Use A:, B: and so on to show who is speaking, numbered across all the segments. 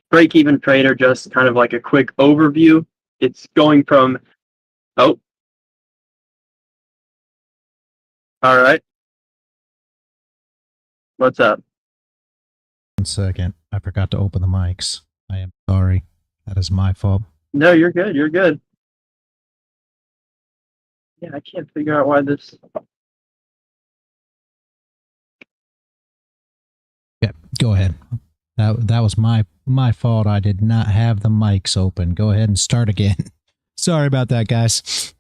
A: break-even trader, just kind of like a quick overview. It's going from, oh, all right. What's up?
B: 1 second. I forgot to open the mics. I am sorry. That is my fault.
A: No, you're good. You're good. Yeah, I can't figure out why this.
B: Yeah, go ahead. That was my fault. I did not have the mics open. Go ahead and start again. Sorry about that, guys.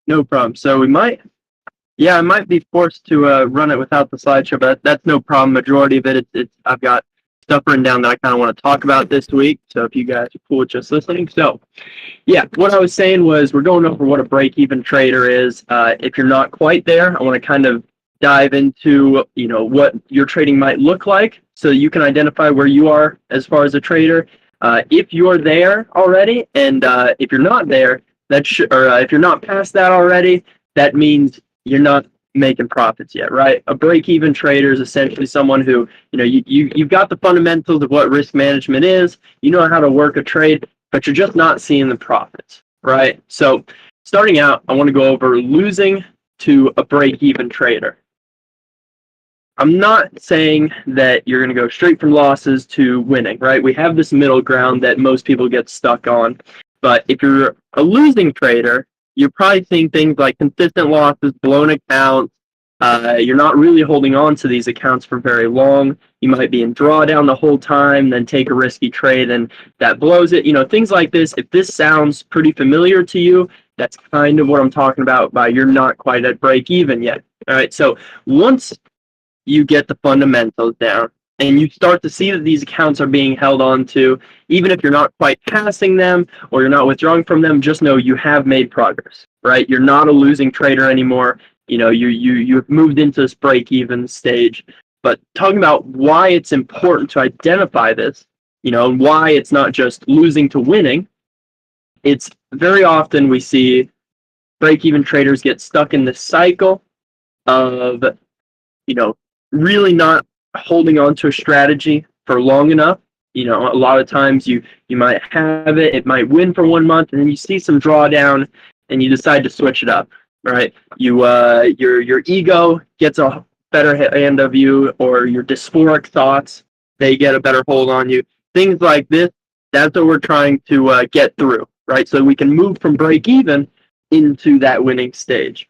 A: No problem. So I might be forced to run it without the slideshow, but that's no problem. Majority of it's I've got stuff written down that I kind of want to talk about this week. So if you guys are cool with just listening. So yeah, what I was saying was we're going over what a break-even trader is. If you're not quite there, I want to kind of dive into, what your trading might look like so you can identify where you are as far as a trader. If you're there already, and if you're not there, if you're not past that already, that means you're not making profits yet, right? A break-even trader is essentially someone who, you've got the fundamentals of what risk management is, you know how to work a trade, but you're just not seeing the profits, right? So starting out, I want to go over losing to a break-even trader. I'm not saying that you're going to go straight from losses to winning, right? We have this middle ground that most people get stuck on. But if you're a losing trader, you're probably seeing things like consistent losses, blown accounts. You're not really holding on to these accounts for very long. You might be in drawdown the whole time, then take a risky trade and that blows it. Things like this. If this sounds pretty familiar to you, that's kind of what I'm talking about by you're not quite at break even yet. All right. So once you get the fundamentals down and you start to see that these accounts are being held on to, even if you're not quite passing them or you're not withdrawing from them, just know you have made progress, right? You're not a losing trader anymore. You've moved into this break-even stage. But talking about why it's important to identify this, and why it's not just losing to winning, it's very often we see break-even traders get stuck in this cycle of, really not holding on to a strategy for long enough. A lot of times you might have it might win for 1 month, and then you see some drawdown, and you decide to switch it up, right? Your ego gets a better hand of you, or your dysphoric thoughts, they get a better hold on you. Things like this, that's what we're trying to get through, right? So we can move from break even into that winning stage.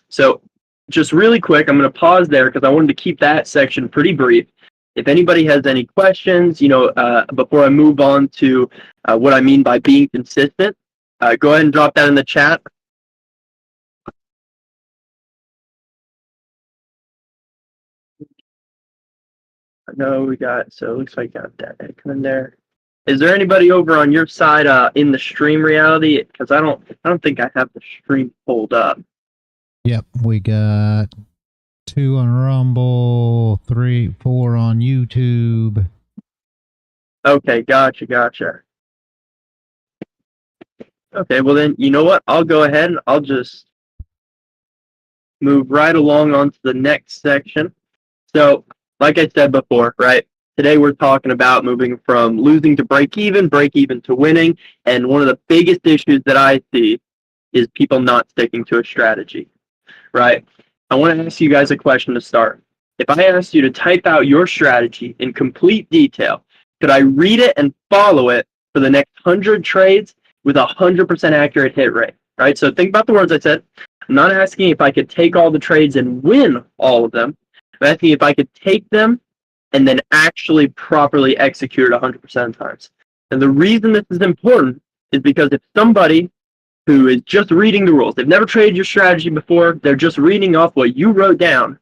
A: So just really quick, I'm going to pause there because I wanted to keep that section pretty brief. If anybody has any questions, before I move on to what I mean by being consistent, go ahead and drop that in the chat. I know so it looks like we got that coming there. Is there anybody over on your side in the stream reality? Because I don't think I have the stream pulled up.
B: Yep, we got 2 on Rumble, 3, 4 on YouTube.
A: Okay, gotcha. Okay, well then, you know what? I'll go ahead and I'll just move right along onto the next section. So, like I said before, right? Today we're talking about moving from losing to break even to winning. And one of the biggest issues that I see is people not sticking to a strategy, right? I want to ask you guys a question to start. If I asked you to type out your strategy in complete detail, could I read it and follow it for the next 100 trades with 100% accurate hit rate, right? So think about the words I said. I'm not asking if I could take all the trades and win all of them. I'm asking if I could take them and then actually properly execute it 100% of times. And the reason this is important is because if somebody who is just reading the rules, they've never traded your strategy before, they're just reading off what you wrote down,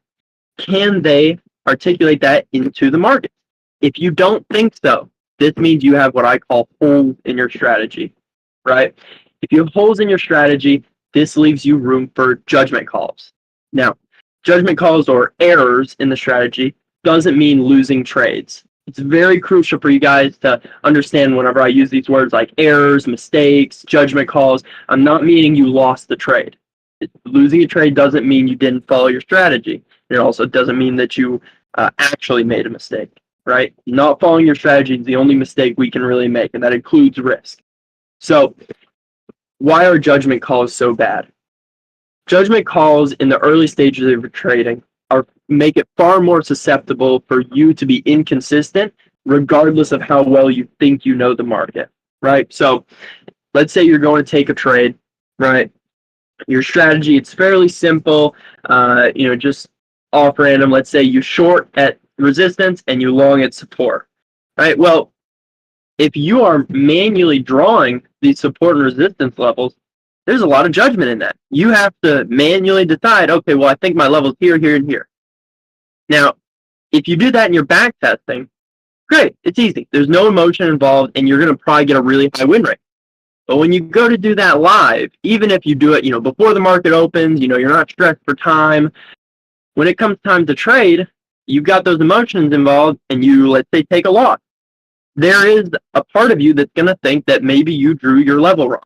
A: can they articulate that into the market? If you don't think so, this means you have what I call holes in your strategy, right? If you have holes in your strategy, this leaves you room for judgment calls. Now, judgment calls or errors in the strategy doesn't mean losing trades. It's very crucial for you guys to understand whenever I use these words like errors, mistakes, judgment calls, I'm not meaning you lost the trade. Losing a trade doesn't mean you didn't follow your strategy. It also doesn't mean that you actually made a mistake, right? Not following your strategy is the only mistake we can really make, and that includes risk. So why are judgment calls so bad? Judgment calls in the early stages of your trading make it far more susceptible for you to be inconsistent regardless of how well you think you know the market, right? So let's say you're going to take a trade, right? Your strategy, it's fairly simple, just off random. Let's say you short at resistance and you long at support, right? Well, if you are manually drawing these support and resistance levels, there's a lot of judgment in that. You have to manually decide, okay, well, I think my level's here, here, and here. Now, if you do that in your back testing, great, it's easy. There's no emotion involved, and you're going to probably get a really high win rate. But when you go to do that live, even if you do it, before the market opens, you're not stressed for time. When it comes time to trade, you've got those emotions involved, and you, let's say, take a loss. There is a part of you that's going to think that maybe you drew your level wrong.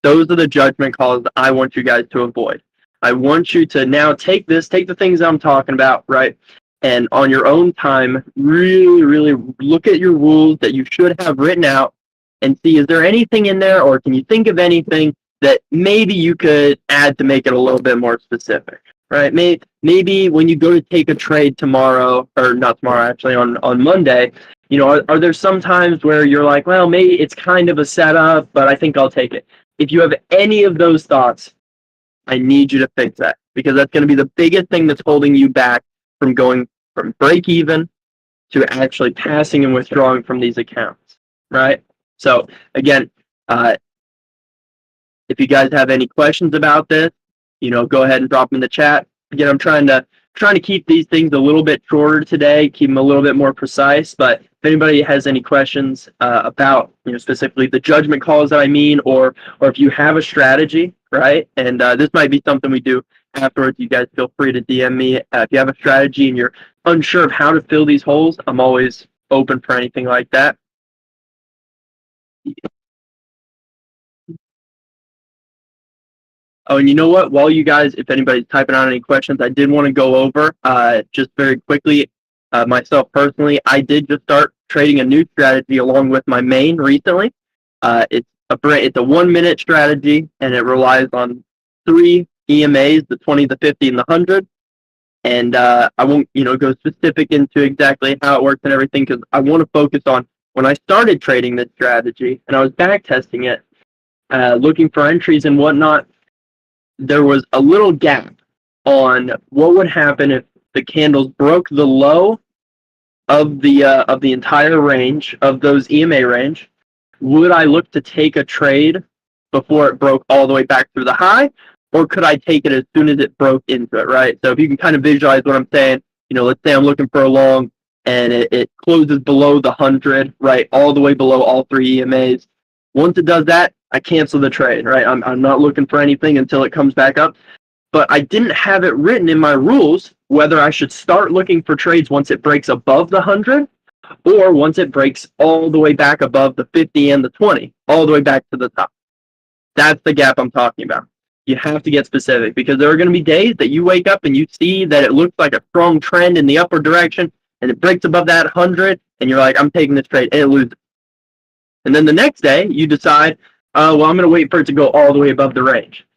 A: Those are the judgment calls that I want you guys to avoid. I want you to now take the things I'm talking about, right? And on your own time, really, really look at your rules that you should have written out and see, is there anything in there, or can you think of anything that maybe you could add to make it a little bit more specific, right? Maybe when you go to take a trade tomorrow, or not tomorrow, actually, on Monday, are there some times where you're like, well, maybe it's kind of a setup, but I think I'll take it. If you have any of those thoughts, I need you to fix that, because that's going to be the biggest thing that's holding you back from going from break even to actually passing and withdrawing from these accounts, right? So again, if you guys have any questions about this, go ahead and drop them in the chat. Again, I'm trying to keep these things a little bit shorter today, keep them a little bit more precise. But if anybody has any questions about, specifically the judgment calls that I mean, or if you have a strategy, right? And this might be something we do afterwards. You guys feel free to DM me. If you have a strategy and you're unsure of how to fill these holes, I'm always open for anything like that. Oh, and you know what? While you guys, if anybody's typing out any questions, I did want to go over just very quickly. Myself personally, I did just start trading a new strategy along with my main recently. It's a 1-minute strategy, and it relies on 3 EMAs: the 20, the 50, and the 100. And I won't, go specific into exactly how it works and everything, because I want to focus on when I started trading this strategy and I was back testing it, looking for entries and whatnot. There was a little gap on what would happen if the candles broke the low of the entire range of those EMA range. Would I look to take a trade before it broke all the way back through the high, or could I take it as soon as it broke into it, right? So if you can kind of visualize what I'm saying, let's say I'm looking for a long and it closes below the 100, right, all the way below all 3 EMAs. Once it does that, I cancel the trade, right? I'm not looking for anything until it comes back up. But I didn't have it written in my rules whether I should start looking for trades once it breaks above the 100 or once it breaks all the way back above the 50 and the 20, all the way back to the top. That's the gap I'm talking about. You have to get specific, because there are going to be days that you wake up and you see that it looks like a strong trend in the upward direction and it breaks above that 100 and you're like, I'm taking this trade, and it loses. And then the next day you decide, well, I'm going to wait for it to go all the way above the range.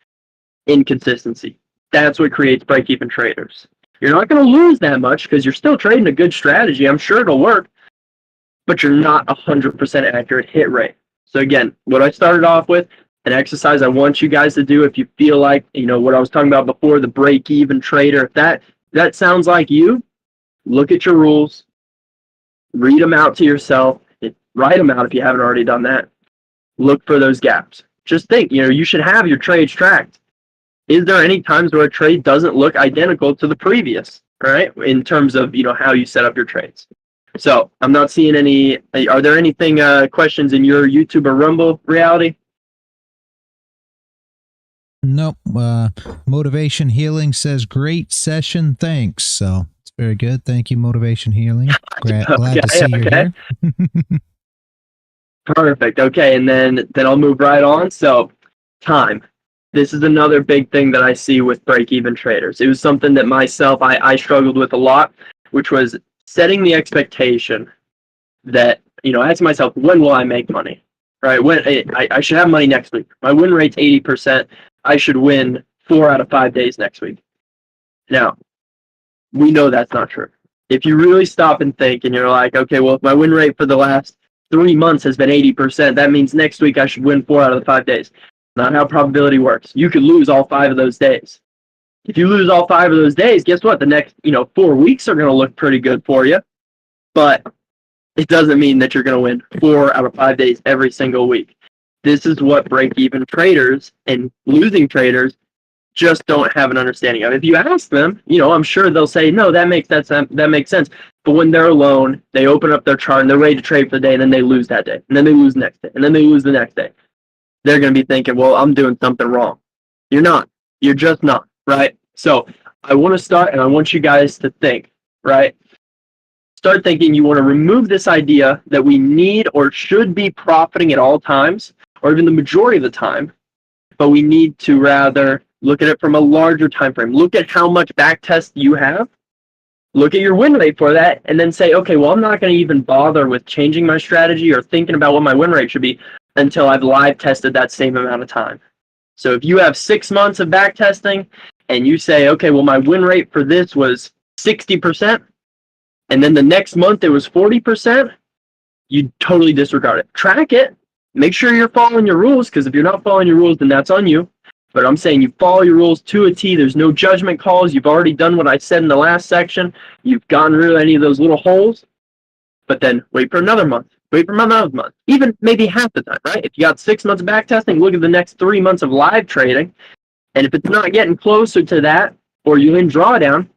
A: Inconsistency. That's what creates break-even traders. You're not going to lose that much because you're still trading a good strategy. I'm sure it'll work, but you're not 100% accurate hit rate. So again, what I started off with, an exercise I want you guys to do if you feel like, what I was talking about before, the break-even trader, if that sounds like you, look at your rules, read them out to yourself, write them out if you haven't already done that. Look for those gaps. Just think, you should have your trades tracked. Is there any times where a trade doesn't look identical to the previous, right? In terms of, how you set up your trades. So I'm not seeing any. Are there anything questions in your YouTube or Rumble reality?
B: Nope. Motivation Healing says great session. Thanks. So it's very good. Thank you, Motivation Healing. Glad to see you here.
A: Perfect. Okay, and then I'll move right on. So, time. This is another big thing that I see with break-even traders. It was something that myself, I struggled with a lot, which was setting the expectation that, asking myself, when will I make money? Right? When I should have money next week. My win rate's 80%. I should win 4 out of 5 days next week. Now, we know that's not true. If you really stop and think and you're like, okay, well, if my win rate for the last 3 months has been 80%, that means next week I should win 4 out of the 5 days. Not how probability works. You could lose all 5 of those days. If you lose all 5 of those days, guess what? The next, 4 weeks are going to look pretty good for you. But it doesn't mean that you're going to win 4 out of 5 days every single week. This is what break-even traders and losing traders just don't have an understanding of. If you ask them, I'm sure they'll say, no, that makes sense. But when they're alone, they open up their chart and they're ready to trade for the day, and then they lose that day, and then they lose the next day, and then they lose the next day. They're going to be thinking, well, I'm doing something wrong. You're not. You're just not, right? So I want to start, and I want you guys to think, right? Start thinking you want to remove this idea that we need or should be profiting at all times, or even the majority of the time, but we need to rather look at it from a larger time frame. Look at how much back test you have. Look at your win rate for that, and then say, okay, well, I'm not going to even bother with changing my strategy or thinking about what my win rate should be until I've live tested that same amount of time. So if you have 6 months of back testing and you say, okay, well, my win rate for this was 60%, and then the next month it was 40%, you totally disregard it. Track it. Make sure you're following your rules, because if you're not following your rules, then that's on you. But I'm saying you follow your rules to a T. There's no judgment calls. You've already done what I said in the last section. You've gotten rid of any of those little holes. But then wait for another month. Wait for another month. Even maybe half the time, right? If you got 6 months of back testing, look at the next 3 months of live trading. And if it's not getting closer to that, or you're in drawdown,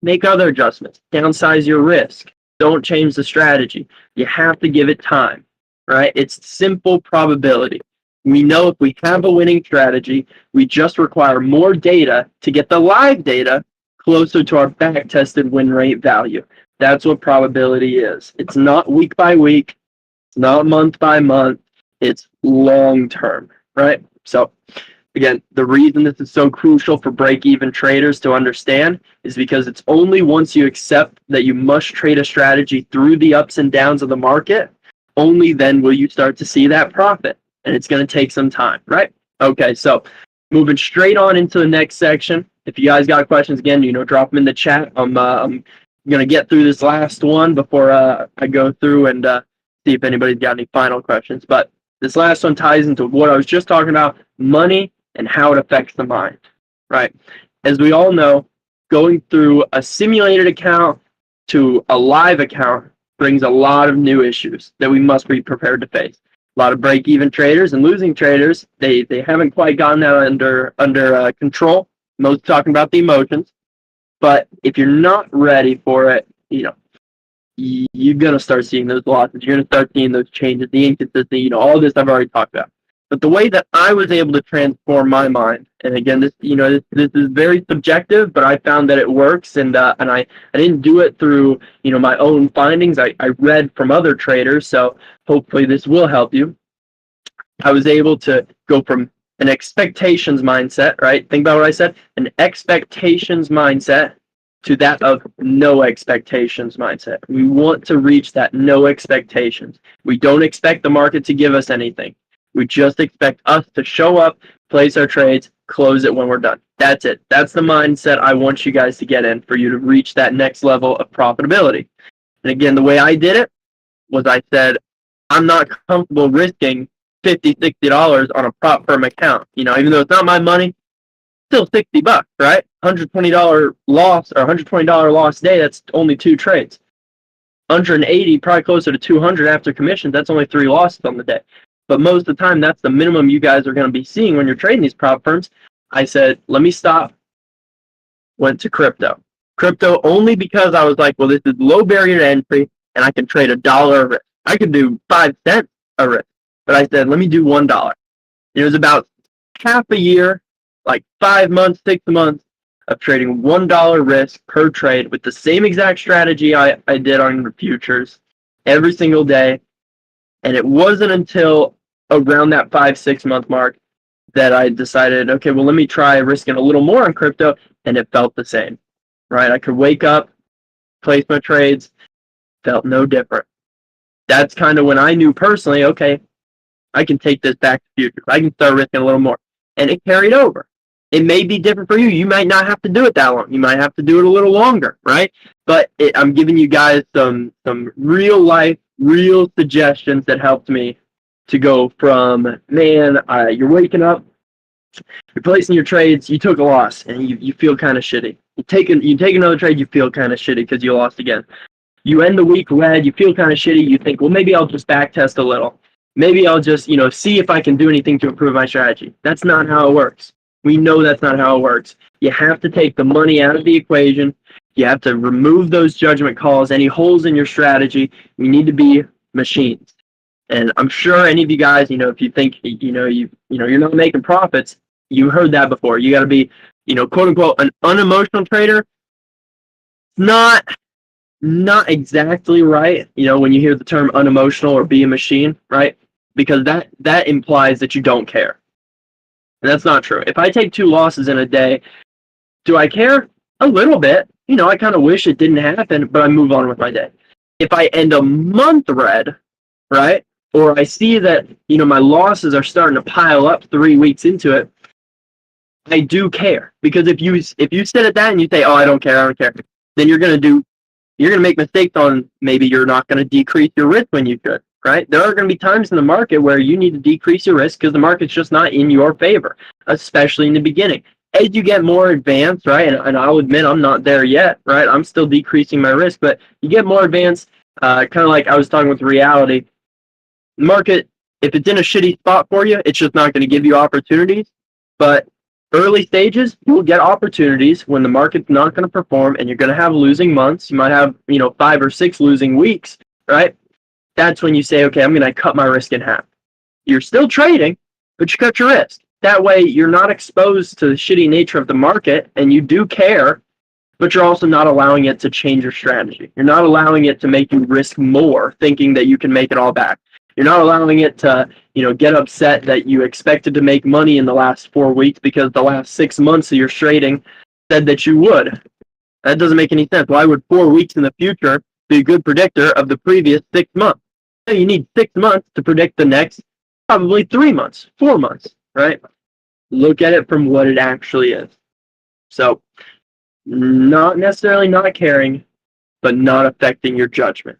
A: make other adjustments. Downsize your risk. Don't change the strategy. You have to give it time, right? It's simple probability. We know if we have a winning strategy, we just require more data to get the live data closer to our back-tested win rate value. That's what probability is. It's not week by week. It's not month by month. It's long-term, right? So, again, the reason this is so crucial for break-even traders to understand is because it's only once you accept that you must trade a strategy through the ups and downs of the market, only then will you start to see that profit. And it's going to take some time, right? Okay, so moving straight on into the next section. If you guys got questions, again, drop them in the chat. I'm going to get through this last one before I go through and see if anybody's got any final questions. But this last one ties into what I was just talking about, money and how it affects the mind, right? As we all know, going through a simulated account to a live account brings a lot of new issues that we must be prepared to face. A lot of break-even traders and losing traders, they haven't quite gotten that under control. Most talking about the emotions. But if you're not ready for it, you're going to start seeing those losses. You're going to start seeing those changes, the inconsistency, all this I've already talked about. But the way that I was able to transform my mind, and again, this is very subjective, but I found that it works, and I didn't do it through my own findings. I read from other traders, so hopefully this will help you. I was able to go from an expectations mindset, right? Think about what I said, an expectations mindset to that of no expectations mindset. We want to reach that no expectations. We don't expect the market to give us anything. We just expect us to show up, place our trades, close it when we're done. That's it. That's the mindset I want you guys to get in for you to reach that next level of profitability. And again, the way I did it was I said, I'm not comfortable risking $50, $60 on a prop firm account. Even though it's not my money, still $60, right? $120 loss or $120 loss day, that's only 2 trades. 180, probably closer to 200 after commissions, that's only 3 losses on the day. But most of the time, that's the minimum you guys are going to be seeing when you're trading these prop firms. I said, let me stop. Went to crypto. Crypto only because I was like, well, this is low barrier to entry, and I can trade $1 a risk. I could do 5 cents a risk. But I said, let me do $1. It was about half a year, like 5 months, 6 months of trading $1 risk per trade with the same exact strategy I did on the futures every single day. And it wasn't until around that 5-6 month mark that I decided, okay, well, let me try risking a little more on crypto, and it felt the same, right? I could wake up, place my trades, felt no different. That's kind of when I knew personally, okay, I can take this back to futures. I can start risking a little more. And it carried over. It may be different for you. You might not have to do it that long. You might have to do it a little longer, right? But I'm giving you guys some real life, real suggestions that helped me to go from, man, you're waking up, you're placing your trades, you took a loss, and you feel kind of shitty. You take another trade, you feel kind of shitty because you lost again. You end the week red, you feel kind of shitty, you think, well, maybe I'll just back test a little. Maybe I'll just, see if I can do anything to improve my strategy. That's not how it works. We know that's not how it works. You have to take the money out of the equation. You have to remove those judgment calls, any holes in your strategy. We need to be machines. And I'm sure any of you guys, if you think, you're not making profits, you heard that before. You got to be, quote unquote, an unemotional trader. Not exactly right, when you hear the term unemotional or be a machine, right? Because that implies that you don't care. And that's not true. If I take 2 losses in a day, do I care? A little bit. I kind of wish it didn't happen, but I move on with my day. If I end a month red, right? Or I see that, my losses are starting to pile up 3 weeks into it, I do care. Because if you sit at that and you say, oh, I don't care, then you're going to make mistakes on maybe you're not going to decrease your risk when you should, right? There are going to be times in the market where you need to decrease your risk because the market's just not in your favor, especially in the beginning. As you get more advanced, right, and I'll admit I'm not there yet, right? I'm still decreasing my risk, but you get more advanced, kind of like I was talking with reality. The market, if it's in a shitty spot for you, it's just not going to give you opportunities. But early stages, you will get opportunities when the market's not going to perform and you're going to have losing months. You might have, 5 or 6 losing weeks, right? That's when you say, okay, I'm going to cut my risk in half. You're still trading, but you cut your risk. That way, you're not exposed to the shitty nature of the market and you do care, but you're also not allowing it to change your strategy. You're not allowing it to make you risk more, thinking that you can make it all back. You're not allowing it to, get upset that you expected to make money in the last 4 weeks because the last 6 months of your trading said that you would. That doesn't make any sense. Why would 4 weeks in the future be a good predictor of the previous 6 months? You need 6 months to predict the next, probably 3 months, 4 months, right? Look at it from what it actually is. So, not necessarily not caring, but not affecting your judgment.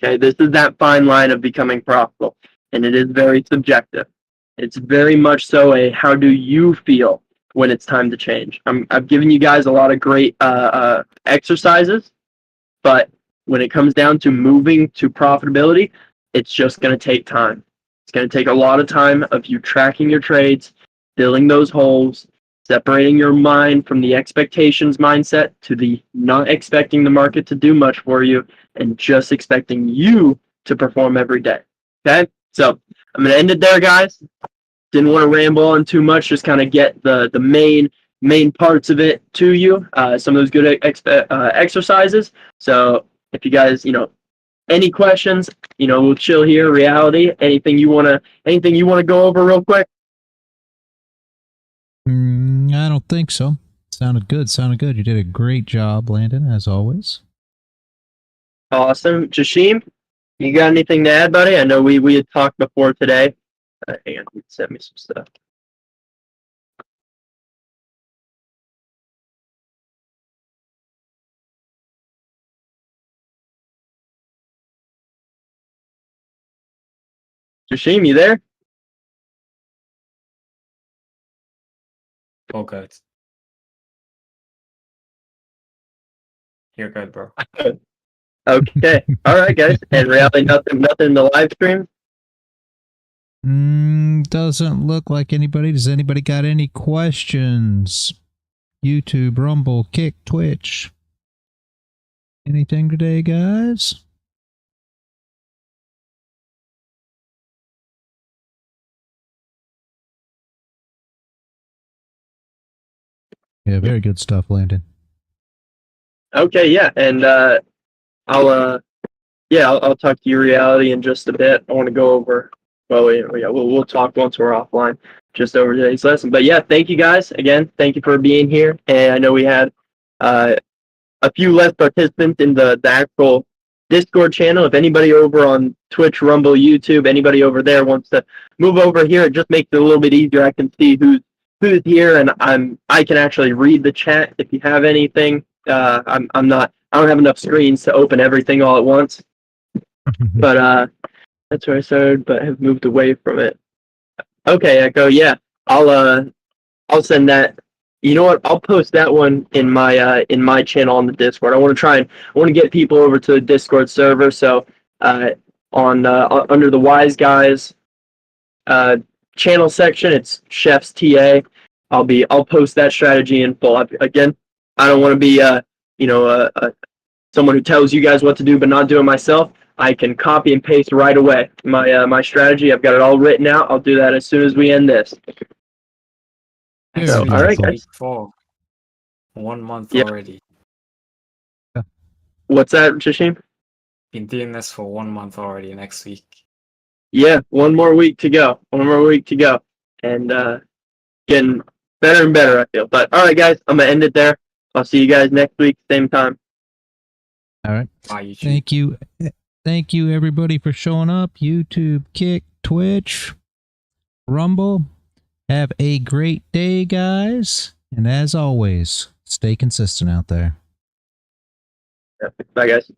A: Okay, this is that fine line of becoming profitable, and it is very subjective. It's very much so a how do you feel when it's time to change. I've given you guys a lot of great exercises, but when it comes down to moving to profitability, it's just going to take time. It's going to take a lot of time of you tracking your trades, filling those holes, separating your mind from the expectations mindset to the not expecting the market to do much for you and just expecting you to perform every day. Okay? So I'm going to end it there, guys. Didn't want to ramble on too much, just kind of get the main parts of it to you, some of those good exercises. So if you guys, any questions, we'll chill here, reality. Anything you want to go over real quick?
B: I don't think so. Sounded good. You did a great job, Landon, as always.
A: Awesome. Jashim, you got anything to add, buddy? I know we had talked before today. Hang on, you sent me some stuff. Jashim, you there?
C: All good. You're good, bro.
A: Okay. All right, guys. And reality, nothing in the live stream?
B: Doesn't look like anybody. Does anybody got any questions? YouTube, Rumble, Kick, Twitch. Anything today, guys? Yeah, very good stuff, Landon.
A: Okay, yeah, and I'll talk to you reality in just a bit. I want to go over. Well, we'll talk once we're offline, just over today's lesson. But yeah, thank you guys again. Thank you for being here. And I know we had a few less participants in the actual Discord channel. If anybody over on Twitch, Rumble, YouTube, anybody over there wants to move over here, it just makes it a little bit easier. I can see who's here, and I can actually read the chat if you have anything. I don't have enough screens to open everything all at once. But that's where I started, but have moved away from it. Okay, Echo. Yeah, I'll send that. You know what? I'll post that one in my channel on the Discord. I want to get people over to the Discord server. So under the Wise Guys channel section, it's Chef's TA. I'll post that strategy in full. Again, I don't want to be someone who tells you guys what to do but not do it myself. I can copy and paste right away my strategy. I've got it all written out. I'll do that as soon as we end this.
B: So,
A: all right, guys.
C: For 1 month
A: Yep.
C: already.
A: What's that, Jashim?
C: Been doing this for 1 month already. Next week.
A: Yeah, one more week to go. And getting better and better, I feel. But all right, guys, I'm gonna end it there. I'll see you guys next week, same time.
B: All right.
C: Bye, YouTube.
B: Thank you. Thank you, everybody, for showing up. YouTube, Kick, Twitch, Rumble. Have a great day, guys. And as always, stay consistent out there.
A: Bye, guys.